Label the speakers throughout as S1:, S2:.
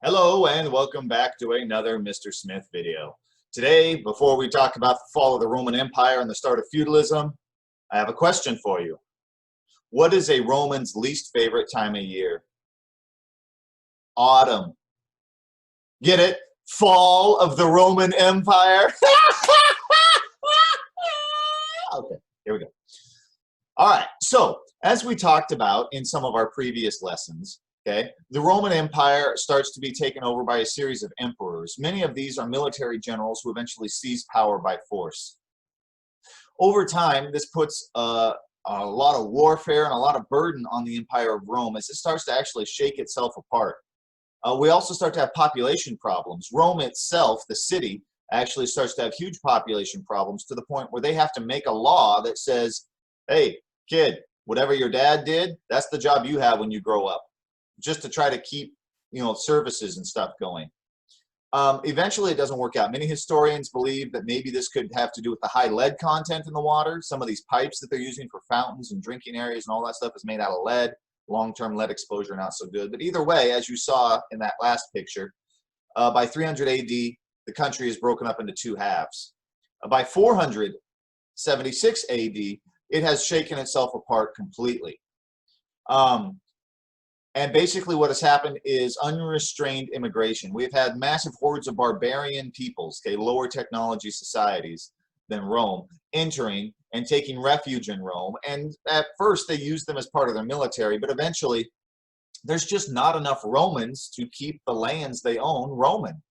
S1: Hello and welcome back to another Mr. Smith video. Today, before we talk about the fall of the Roman Empire and the start of feudalism, I have a question for you. What is a Roman's least favorite time of year? Autumn. Get it? Fall of the Roman Empire? Okay, here we go. All right, so as we talked about in some of our previous lessons, okay, the Roman Empire starts to be taken over by a series of emperors. Many of these are military generals who eventually seize power by force. Over time, this puts a lot of warfare and a lot of burden on the Empire of Rome as it starts to actually shake itself apart. We also start to have population problems. Rome itself, the city, actually starts to have huge population problems to the point where they have to make a law that says, hey, kid, whatever your dad did, that's the job you have when you grow up, just to try to keep, services and stuff going. Eventually, it doesn't work out. Many historians believe that maybe this could have to do with the high lead content in the water. Some of these pipes that they're using for fountains and drinking areas and all that stuff is made out of lead. Long-term lead exposure, not so good. But either way, as you saw in that last picture, by 300 AD, the country is broken up into two halves. By 476 AD, it has shaken itself apart completely. And basically what has happened is unrestrained immigration. We've had massive hordes of barbarian peoples, okay, lower technology societies than Rome, entering and taking refuge in Rome. And at first they used them as part of their military, but eventually there's just not enough Romans to keep the lands they own Roman.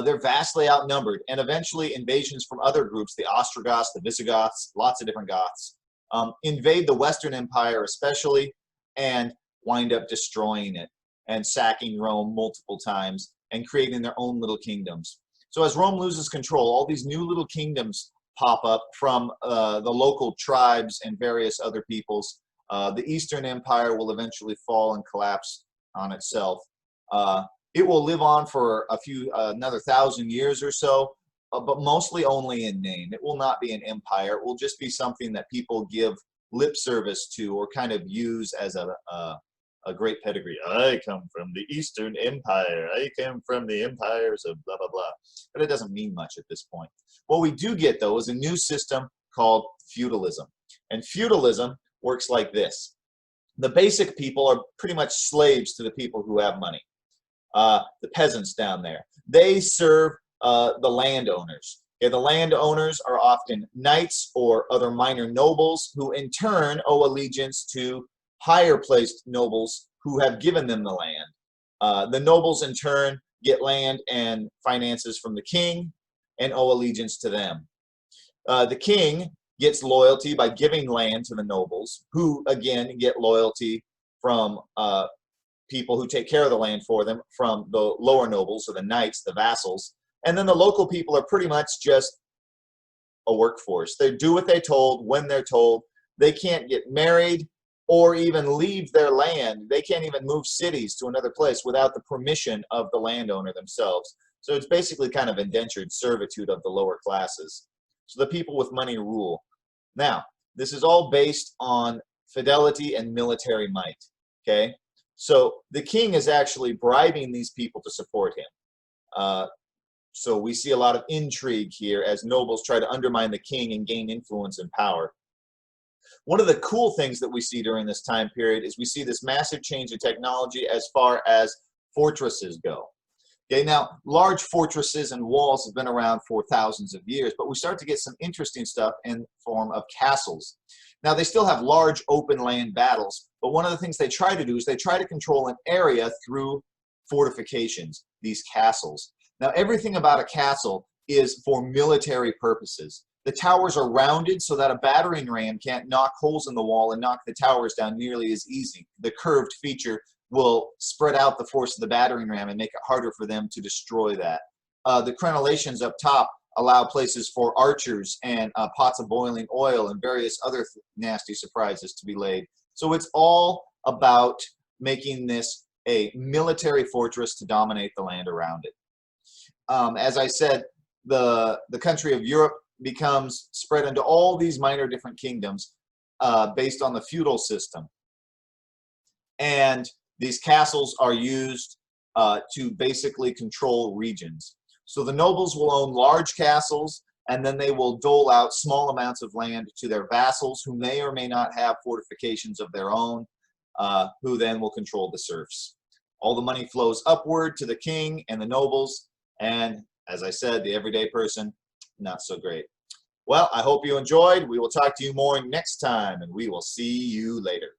S1: They're vastly outnumbered, and eventually invasions from other groups, the Ostrogoths, the Visigoths, lots of different Goths, invade the Western Empire especially, and wind up destroying it and sacking Rome multiple times and creating their own little kingdoms. So as Rome loses control, all these new little kingdoms pop up from the local tribes and various other peoples. The Eastern Empire will eventually fall and collapse on itself. It will live on for another 1,000 years or so, but mostly only in name. It will not be an empire. It will just be something that people give lip service to or kind of use as a great pedigree. I come from the Eastern Empire. I came from the empires of blah, blah, blah. But it doesn't mean much at this point. What we do get, though, is a new system called feudalism. And feudalism works like this. The basic people are pretty much slaves to the people who have money. The peasants down there. They serve the landowners. Okay, the landowners are often knights or other minor nobles who in turn owe allegiance to higher placed nobles who have given them the land. The nobles in turn get land and finances from the king and owe allegiance to them. The king gets loyalty by giving land to the nobles, who again get loyalty from people who take care of the land for them from the lower nobles or the knights, the vassals. And then the local people are pretty much just a workforce. They do what they're told when they're told. They can't get married or even leave their land. They can't even move cities to another place without the permission of the landowner themselves. So it's basically kind of indentured servitude of the lower classes. So the people with money rule. Now, this is all based on fidelity and military might, okay? So the king is actually bribing these people to support him. So we see a lot of intrigue here as nobles try to undermine the king and gain influence and power. One of the cool things that we see during this time period is we see this massive change in technology as far as fortresses go. Okay, now, large fortresses and walls have been around for thousands of years, but we start to get some interesting stuff in form of castles. Now, they still have large open land battles, but one of the things they try to do is they try to control an area through fortifications, these castles. Now, everything about a castle is for military purposes. The towers are rounded so that a battering ram can't knock holes in the wall and knock the towers down nearly as easy. The curved feature will spread out the force of the battering ram and make it harder for them to destroy that. The crenellations up top allow places for archers and pots of boiling oil and various other nasty surprises to be laid. So it's all about making this a military fortress to dominate the land around it. As I said, the country of Europe becomes spread into all these minor different kingdoms based on the feudal system. And these castles are used to basically control regions. So the nobles will own large castles, and then they will dole out small amounts of land to their vassals, who may or may not have fortifications of their own, who then will control the serfs. All the money flows upward to the king and the nobles, and as I said, the everyday person, not so great. Well, I hope you enjoyed. We will talk to you more next time, and we will see you later.